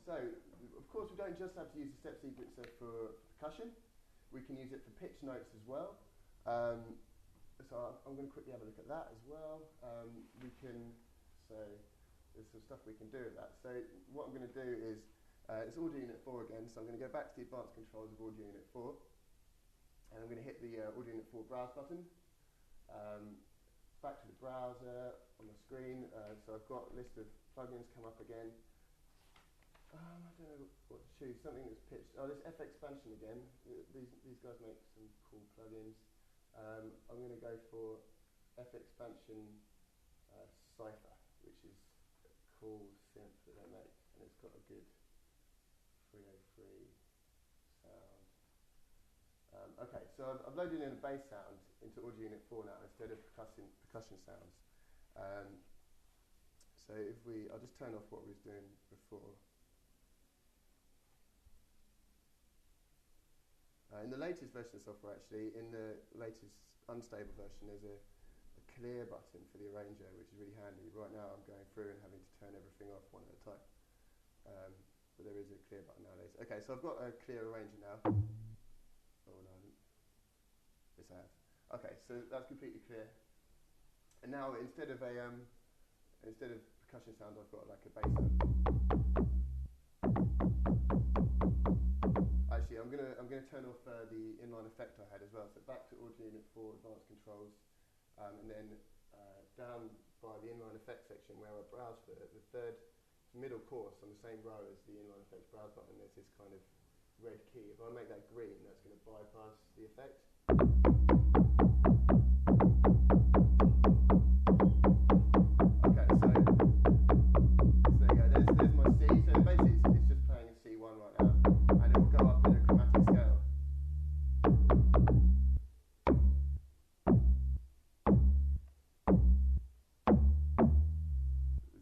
So, of course, we don't just have to use the step sequencer for percussion. We can use it for pitch notes as well. So I'm going to quickly have a look at that as well. There's some stuff we can do with that. So what I'm going to do is, it's Audio Unit 4 again, so I'm going to go back to the advanced controls of Audio Unit 4, and I'm going to hit the Audio Unit 4 browse button. Back to the browser on the screen, so I've got a list of plugins come up again. I don't know what to choose, something that's pitched. Oh, this F expansion again. These guys make some cool plugins. I'm going to go for F expansion Cypher, which is a cool synth that they make, and it's got a good 303 sound. Okay, so I've loaded in a bass sound into Audio Unit 4 now instead of percussion sounds. So I'll just turn off what we was doing before. In the latest version of software, actually, in the latest unstable version, there's a clear button for the arranger, which is really handy. Right now, I'm going through and having to turn everything off one at a time. But there is a clear button nowadays. Okay, so I've got a clear arranger now. Oh, no, I didn't. Yes, I have. Okay, so that's completely clear. And now, instead of percussion sound, I've got like a bass sound. Actually, I'm gonna turn off the inline effect I had as well. So back to Audio Unit 4 Advanced Controls, and then down by the inline effect section where I browse for the third middle course on the same row as the inline effects browse button. There's this kind of red key. If I make that green, that's going to bypass the effect. Okay, so there you go. There's my C. So basically, it's just playing a C1 right now, and it will go up in a chromatic scale.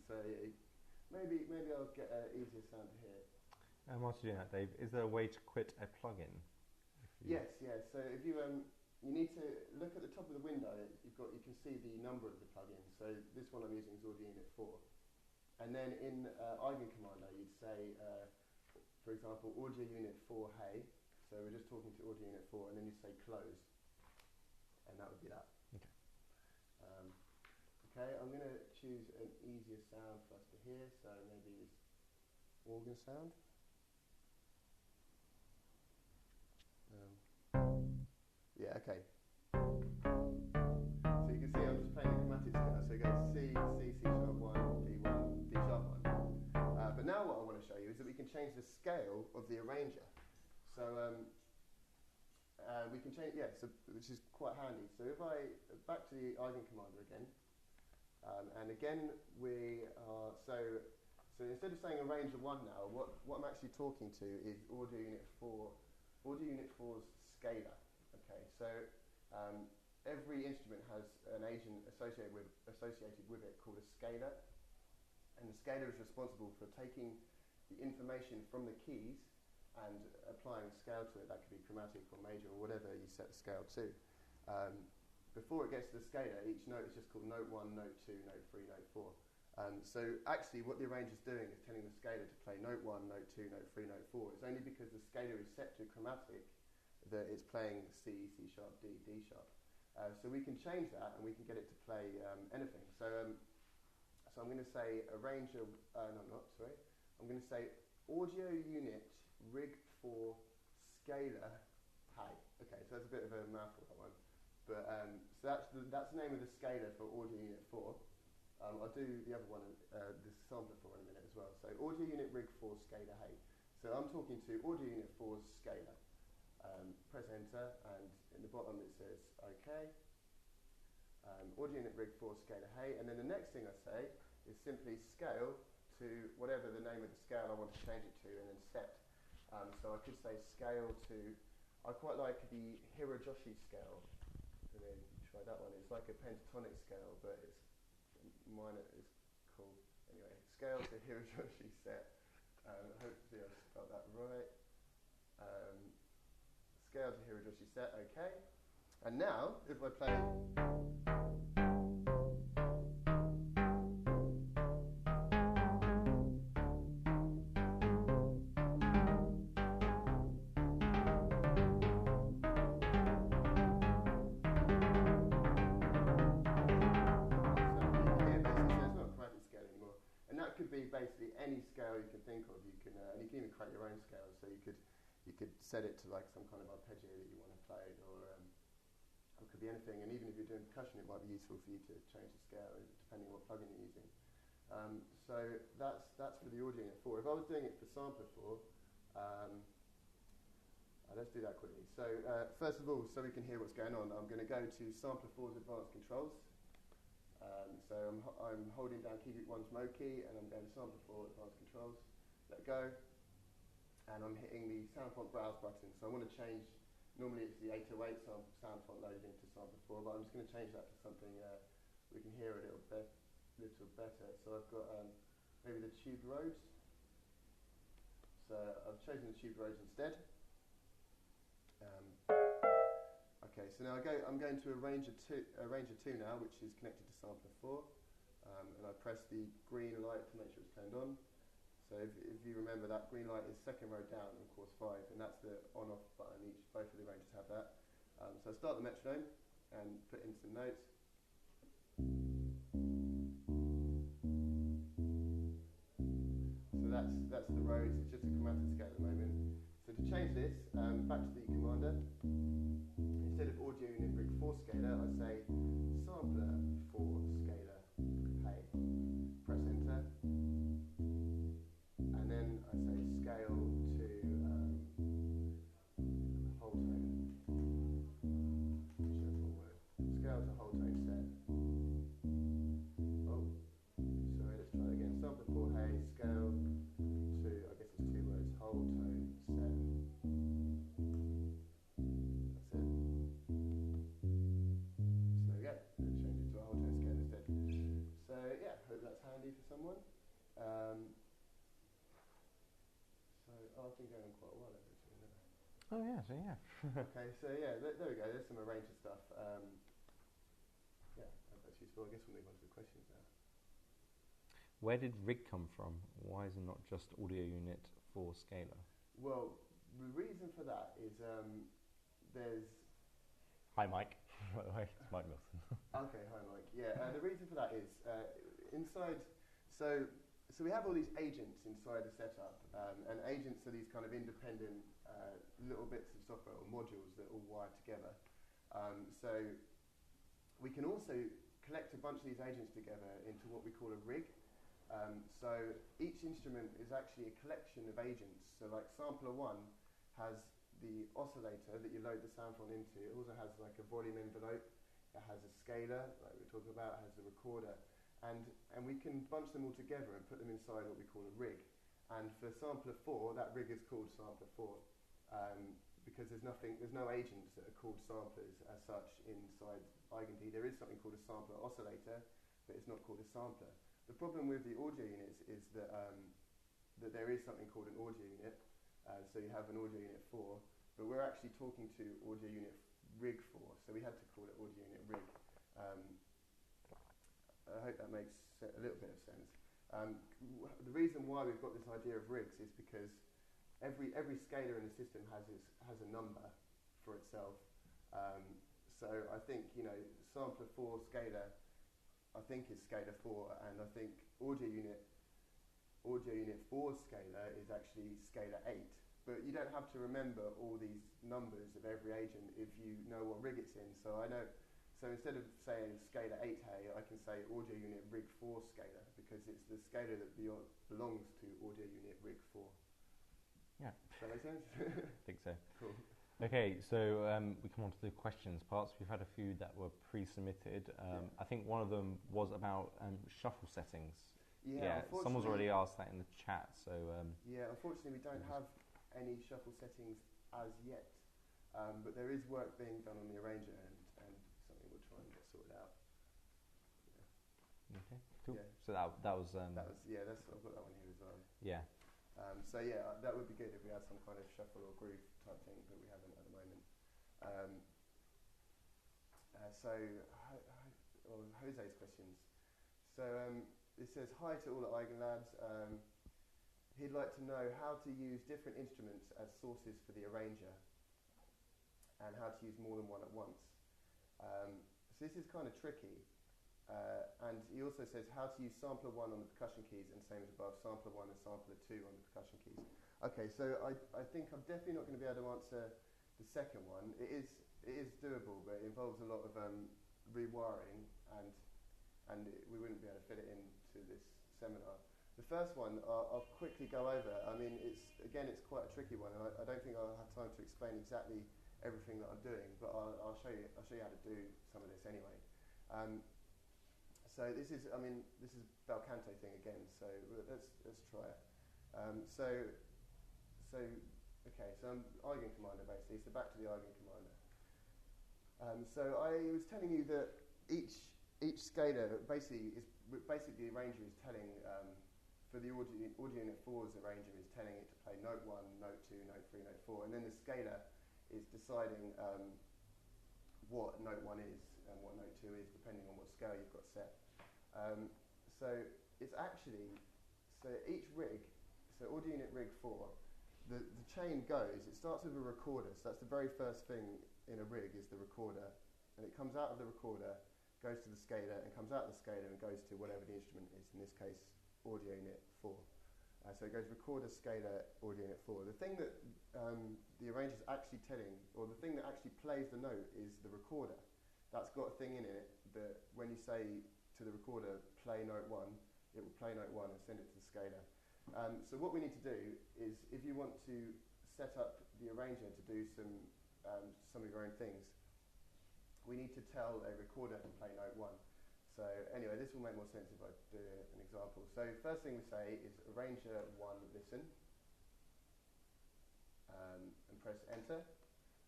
So maybe I'll get an easier sound to hear. And whilst you're doing that, Dave, is there a way to quit a plugin? Yes. So if you need to look at the top of the window. You can see the number of the plugins. So this one I'm using is Audio Unit 4, and then in Eigenharp you'd say, for example, Audio Unit 4 Hey. So we're just talking to Audio Unit 4, and then you say close, and that would be that. Okay. Okay, I'm going to choose an easier sound for us to hear. So maybe this organ sound. Yeah, okay. So you can see I'm just playing a chromatic scale. So it goes C, C sharp 1, D1, D sharp 1. But now what I want to show you is that we can change the scale of the arranger. So we can change, which is quite handy. So if back to the Eigenharp again, and again we are, so instead of saying arranger 1 now, what I'm actually talking to is Audio Unit 4's scalar. Okay, so every instrument has an agent associated with it called a scalar, and the scalar is responsible for taking the information from the keys and applying a scale to it. That could be chromatic or major or whatever you set the scale to. Before it gets to the scalar, each note is just called note 1, note 2, note 3, note 4. So actually what the arranger is doing is telling the scalar to play note 1, note 2, note 3, note 4. It's only because the scalar is set to chromatic that it's playing C, C sharp, D, D sharp. So we can change that and we can get it to play anything. So I'm going to say arranger, I'm going to say Audio Unit Rig 4 Scalar Hey. Okay, so that's a bit of a mouthful, that one. But so that's the name of the scalar for Audio Unit 4. I'll do the other one, the sampler for in a minute as well. So Audio Unit Rig 4 Scalar Hey. So I'm talking to Audio Unit 4's scalar. Press enter, and in the bottom it says OK. Audio Unit Rig 4 Scalar Hey, and then the next thing I say is simply scale to whatever the name of the scale I want to change it to, and then set. So I could say scale to, I quite like the Hirojoshi scale. And then try that one. It's like a pentatonic scale, but it's minor. It's cool. Anyway, scale to Hirojoshi set. Hopefully I spelled that right. Scale to Hirojoshi set, okay. And now, if I play... basically any scale you can think of. You can and you can even create your own scales. So you could set it to like some kind of arpeggio that you want to play, or it could be anything. And even if you're doing percussion, it might be useful for you to change the scale depending on what plugin you're using. So that's for the audio unit 4. If I was doing it for sampler 4, let's do that quickly. So first of all, so we can hear what's going on, I'm going to go to sampler 4's advanced controls. So I'm holding down key group 1's mode key, and I'm going to sampler 4 advanced controls. Let go, and I'm hitting the sound font browse button. So I want to change. Normally it's the 808 sound font loaded into sampler 4, but I'm just going to change that to something we can hear a little better. So I've got maybe the tube roads. So I've chosen the tube roads instead. Okay, so now I'm going to a range of 2 now, which is connected to sampler 4, and I press the green light to make sure it's turned on. So if you remember, that green light is second row down on course 5, and that's the on-off button. Both of the ranges have that. So I start the metronome and put in some notes. So that's the roads. It's just a chromatic scale at the moment. So to change this, back to the commander. Instead of audio unit rig 4 scalar, I say sampler 4 scalar. Hey, press enter, and then I say scale to whole tone. Scale to whole tone set. Oh, sorry, let's try that again. Sampler 4 hey, scale to, I guess it's 2 words, whole tone set. Someone. I've been going quite a while actually. Oh yeah, so yeah. Okay, so yeah, there we go. There's some arranger stuff. Yeah, that's useful. I guess we'll move on to the questions now. Where did rig come from? Why is it not just audio unit 4 scalar? Well, the reason for that is there's. Hi, Mike. By the way, it's Mike Milton. Okay, hi, Mike. Yeah, the reason for that is inside. So we have all these agents inside the setup, and agents are these kind of independent little bits of software or modules that all wire together. So we can also collect a bunch of these agents together into what we call a rig. So each instrument is actually a collection of agents. So like sampler 1 has the oscillator that you load the sound font into. It also has like a volume envelope. It has a scaler, like we were talking about. It has the recorder. And we can bunch them all together and put them inside what we call a rig. And for sampler 4, that rig is called sampler 4 because there's no agents that are called samplers as such inside Eigenharp. There is something called a sampler oscillator, but it's not called a sampler. The problem with the audio units is that that there is something called an audio unit. So you have an audio unit 4, but we're actually talking to audio unit rig 4, so we had to call it audio unit rig. I hope that makes a little bit of sense. The reason why we've got this idea of rigs is because every scalar in the system has a number for itself. So I think sampler 4 scalar, I think is scalar 4, and I think audio unit 4 scalar is actually scalar 8. But you don't have to remember all these numbers of every agent if you know what rig it's in. So I know. So instead of saying scalar 8 hey, I can say audio unit rig 4 scalar because it's the scalar that belongs to audio unit rig 4. Yeah. Does that make sense? I think so. Cool. Okay, so we come on to the questions parts. We've had a few that were pre-submitted. I think one of them was about shuffle settings. Yeah, someone's already asked that in the chat. So yeah, unfortunately we don't have any shuffle settings as yet, but there is work being done on the arranger end. We'll try and get sorted out. Yeah. Okay, cool. Yeah. So that was I've got that one here as well. Yeah. So yeah, that would be good if we had some kind of shuffle or groove type thing, but we haven't at the moment. Jose's questions. So it says hi to all at Eigenlabs. He'd like to know how to use different instruments as sources for the arranger, and how to use more than one at once. So this is kind of tricky And he also says how to use sampler 1 on the percussion keys and same as above, sampler 1 and sampler 2 on the percussion keys. Okay, so I think I'm definitely not going to be able to answer the second one. It is doable, but it involves a lot of rewiring, and we wouldn't be able to fit it into this seminar. The first one I'll quickly go over. I mean, it's quite a tricky one, and I don't think I'll have time to explain exactly everything that I'm doing, but I'll show you how to do some of this anyway. So this is bel canto thing again. So let's try it. Okay. So I'm Eigenkommander basically. So back to the Eigenkommander. So I was telling you that each scalar basically the arranger is telling for the audio unit 4's arranger is telling it to play note 1, note 2, note 3, note 4, and then the scalar is deciding what note 1 is and what note 2 is depending on what scale you've got set. So it's actually, each rig, so audio unit rig 4, the chain goes, it starts with a recorder, so that's the very first thing in a rig is the recorder, and it comes out of the recorder, goes to the scalar, and comes out of the scalar and goes to whatever the instrument is, in this case audio unit 4. So it goes recorder, scalar, audio unit 4. The thing that the arranger's actually telling, or the thing that actually plays the note is the recorder. That's got a thing in it that when you say to the recorder, play note 1, it will play note 1 and send it to the scalar. So what we need to do is, if you want to set up the arranger to do some of your own things, we need to tell a recorder to play note 1. So anyway, this will make more sense if I do an example. So first thing we say is arranger 1 listen, and press enter.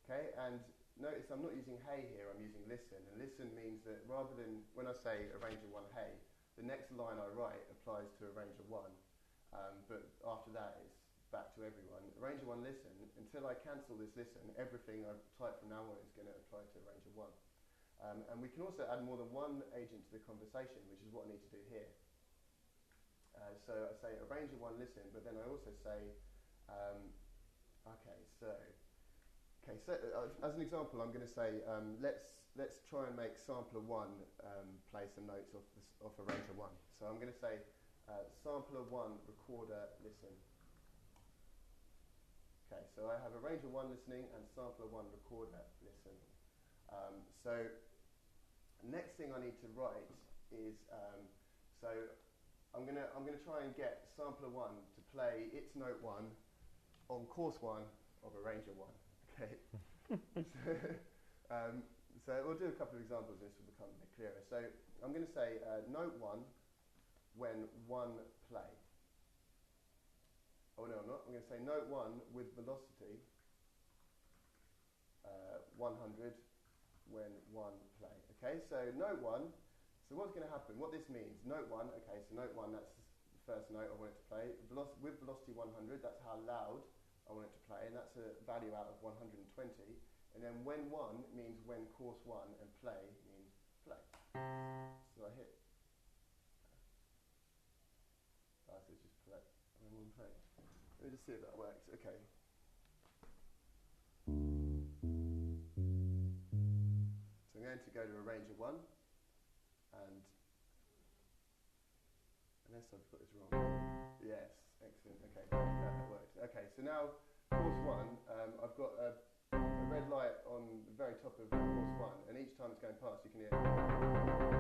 Okay, and notice I'm not using hey here, I'm using listen, and listen means that rather than when I say arranger 1 hey, the next line I write applies to arranger 1, but after that it's back to everyone. Arranger 1 listen, until I cancel this listen, everything I type from now on is going to apply to arranger 1. And we can also add more than one agent to the conversation, which is what I need to do here. So I say arranger 1 listen, but then I also say, as an example, I'm going to say let's try and make sampler 1 play some notes off arranger 1. So I'm going to say sampler 1 recorder listen. Okay, so I have arranger 1 listening and sampler 1 recorder listen. So next thing I need to write is so I'm gonna try and get sampler 1 to play its note 1 on course 1 of arranger 1. Okay. So we'll do a couple of examples. This will become a bit clearer. So I'm going to say note 1 when 1 play. Oh no, I'm not. I'm going to say note 1 with velocity 100 when 1 play. Okay, so note 1, so what's going to happen, what this means, note 1, okay, so note 1, that's the first note I want it to play, with velocity 100, that's how loud I want it to play, and that's a value out of 120, and then when 1 means when course 1, and play means play. So I hit, so it's just play, when 1 play. Let me just see if that works, okay. So I'm going to go to arranger 1, and unless I've got this wrong. Yes, excellent. Okay, that works. Okay, so now course 1, I've got a red light on the very top of course 1, and each time it's going past, you can hear.